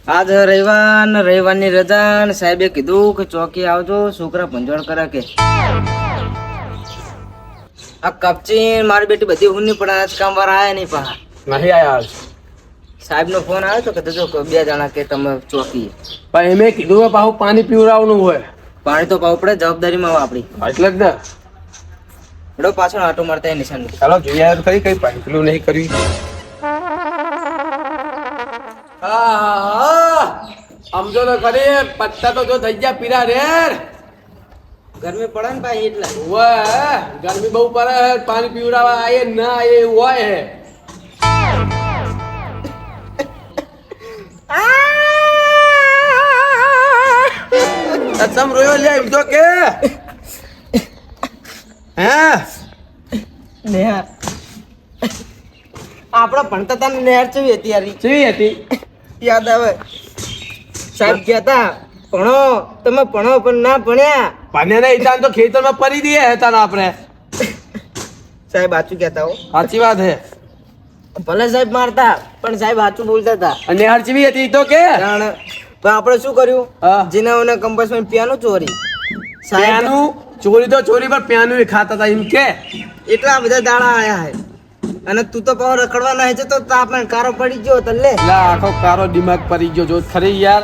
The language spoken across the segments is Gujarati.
આજ રવિવારની રજા ને સાહેબે કીધું કે ચોકી આવજો, છોકરા ભંજોળ કરે કે આ કપચી મારી બેટી બધી ઊંઘની પણ આજ કામ વાળા આયા નહીં પા નહીં આયા સાહેબ નો ફોન આવ્યો તો કે જો બે જણા કે તમે ચોકી પણ એમે કીધું હોય પાછું પાણી પીવડાવવાનું હોય. પાણી તો પાવું પડે, જવાબદારીમાં આવે આપણી એટલે જ ને. એડો પાછળ આટો મારતા નિશાન ચાલો જોઈએ ખરી કઈ પાણી પેલું નહીં કર્યું. સમજો તો ખરી પત્તા તો જો થઈ ગયા પીરા રેર. ગરમી પડે ને ભાઈ એટલે ઓય ગરમી બહુ પડે, પાણી પીવડાવવા આયે ના આયે એવું હોય હે. સમ રોયો લે એમ તો કે હે નેહાર આપડા ભણતા તા નેહાર ચેવી હતી યાર? કેવી હતી યાદ આવે સાહેબ કહેતા ભણો, તમે ભણો પણ ના ભણ્યા. પાણી નહીં તાન તો ખેતરમાં પરી દઈએ હતા ને આપણે. સાહેબ સાચું કહેતા હો, સાચી વાત હે. ભલે સાહેબ મારતા પણ સાહેબ સાચું બોલતા હતા. અને હાર ચીવી હતી ઈ તો કે પણ આપણે શું કર્યું? હા. જીનાઓને કંપાસમાં પિયાનું ચોરી. પ્યાનું ચોરી તો ચોરી પણ પ્યાનું ખાતા હતા એમ કે. એટલા બધા દાડા આયા હે અને તું તો પાછો રખડવા ના છે તો આપણે કારો પડી ગયો તો લે. લા આખો કારો દિમાગ પડી ગયો જો ખરી યાર.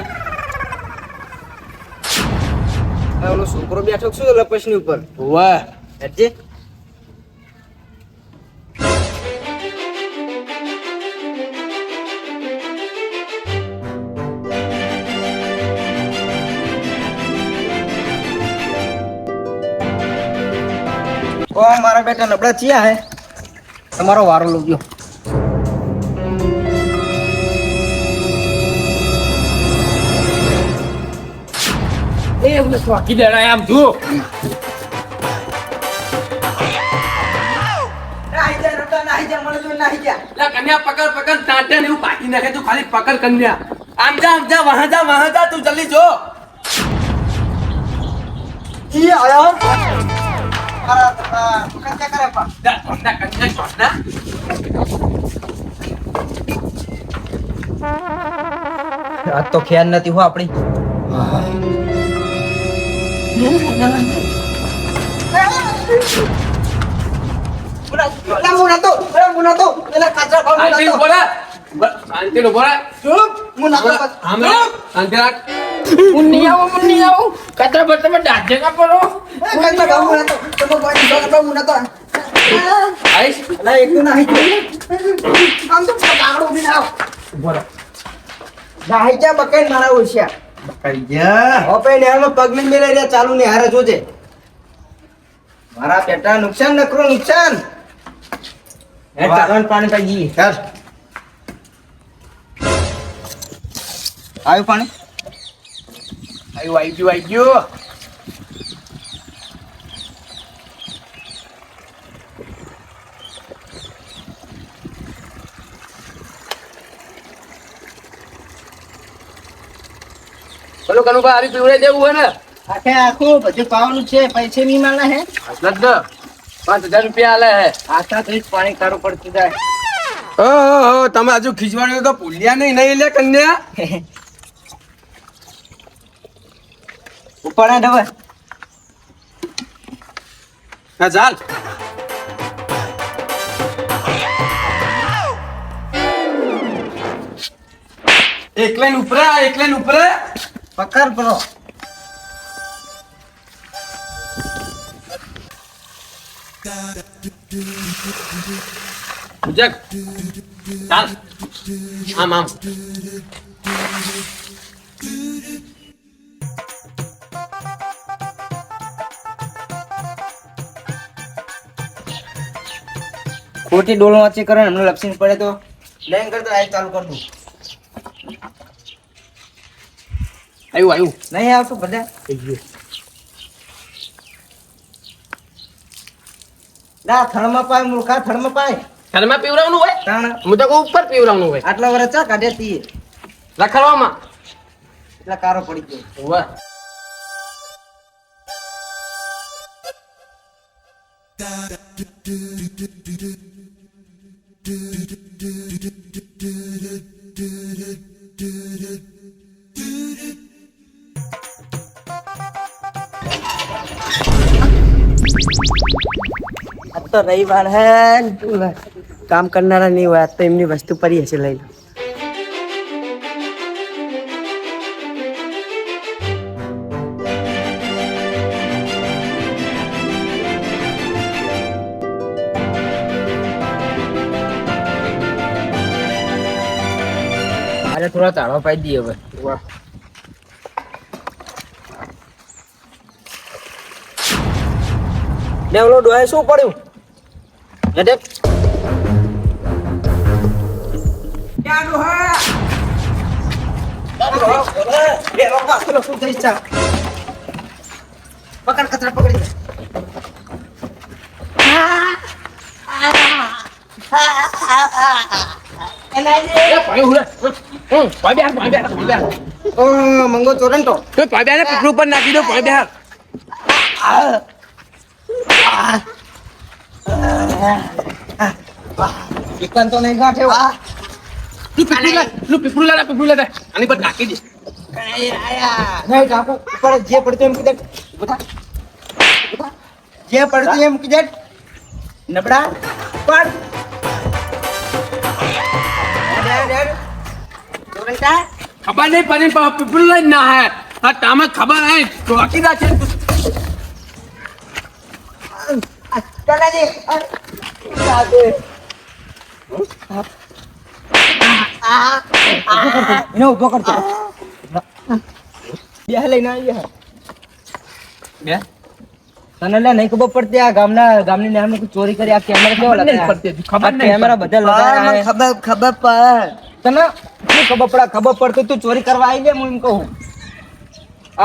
ઓલો છોકરો બેઠો શું લપસની ઉપર વાહ હેડજે. ઓ મારા બેટા નબળા ચિયા હે, તમારો વારો લોગ્યો. એ મને સ્વાકી દેડાય આમ જો. લા કન્યા પકડ પકડ ટાટે ને એવું પાકી નાખે તું ખાલી પકડ કન્યા. આમ જા વહાં જા તું જલ્દી જો. ઈ આયો અરે કંચા કરે પા જા કન્યા છોડના. આજ તો ખ્યાલ નથી હો આપણી. શાંતિ ઉભો રહે. શાંતિ ઉભો રહે. આમ રાખ. શાંતિ રાખ. કચરા બચરા દાઢે કા પડો આઈશ ઉભો રહે. મારા ઓછિયા કઈ ગયા હોપે નેહારમાં પગ ને મેલે રહ્યા ચાલુ ને હારે જોજે. મારા પેટા નુકસાન નકરો નુકસાન. હે ચાલવાનું પાણી પાઈ જઈએ. ચાલ આવ્યું પાણી? આઈ ગયો. બોલો કનુભાઈ હારી પીવડે દેવું હોય ને આખે આખું બધું પાવાનું છે. પૈસે નહીં માના હે? લગ્ન 5000 રૂપિયા આલે હે. આખા તો પાણી કાઢવું પડતું જાય. ઓહો તમે હજુ ખીચવાડ્યું તો ભૂલ્યા નહીં લે કન્યા. ઉપર હવે હા ચાલ. એકલેન ઉપરે પકડ પડો. જગ ચાલ આમ ખોટી ડોલ વાંચી કરે એમને લપસીને પડે તો લેન કરતો આ ચાલુ કર દઉં. આવ્યું નહીં આવતું બધા ના થળમાં પાય મૂર્ખા થળમાં પાય. ઘરમાં પીવડાવવાનું હોય તાણ હું તો કહું ઉપર પીવડાવવાનું હોય આટલા વર્ષ ચા કાઢ્યા તીએ રખડવામાં એટલે કારો પડી ગયો. વાહ આજ તો રવિવાર હે ને, કામ કરનારા નહીં હોય, આજ તો એમની વસ્તુ પડી હશે લઈ લો. અરે થોડા તાળા પાઈ દઈએ હવે. ને ઓલો ડોહે શું પડ્યું? હેડે. શું થઈ છે? પકડ કચરા પકડી દે. ઓ મંગો ચોરંટો પીપળું પર નાખી દો પાણી બેહાર. ચિકન તો નહીં ગાંઠે પીપળું લે આની પર નાખી દે. નહીં કાકુ ઉપર જે પડતું એમ કીધે જે પડતું એમ કીધે નબળા પડ ચોરંટા ખબર નહીં પડી પણ પીપળું લઈ ના હે આ તામે ખબર હે ચોકી રાખે. કાકાજી એનો ઉભો કરતો બે લઈને આવી બે તને લે નહીં ખબર પડતી આ ગામની નામ ચોરી કરી આ કેમેરા કેવો પડતી હતી, ખબર નહીં કેમેરા બધા લગાવ્યા ખબર તને શું ખબર પડે ખબર પડતું તું ચોરી કરવા આવી લે હું એમ કહું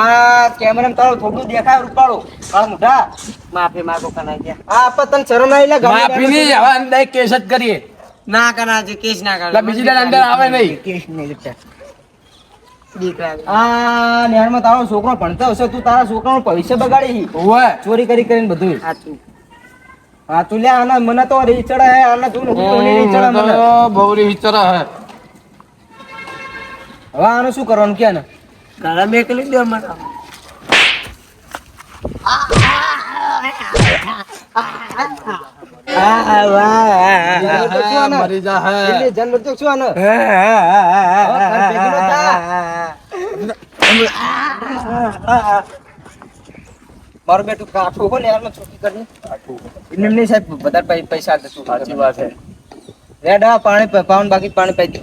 આ કેમેરા તારો થોડું દેખાય રૂપાળો આ મોઢા માફી માંગો કનાઈ ગયા. આ આપા તને શરમ આવી લે માફી નહીં હવે અંદર કેસ જ કરીએ. ના કના જે કેસ ના એટલે બીજી દાડ અંદર આવે નહીં. કેસ નહીં લીધા. દીકરા આ નેહારમાં તારો છોકરો ભણતો હશે તું તારા છોકરાનું ભવિષ્ય બગાડી ઓવે ચોરી કરીને બધું સાચું. હા તું લે આના મને તો રીહ ચડે હે આના તું રીહ ચડે મને બહુ રીચરા હે. હવે આનું શું કરવાનું કે ને ઘરે મેકલી દો મને. મરી જા હે. એટલે જન્મ તો શું આને મારું બેટું કાઠું હો ને યાર છોકી કરી એમને નહીં સાહેબ બધા પૈસા દે તું સાચી વાત હે. રેડા પાણી પાઉન બાકી પાણી પાઈ દે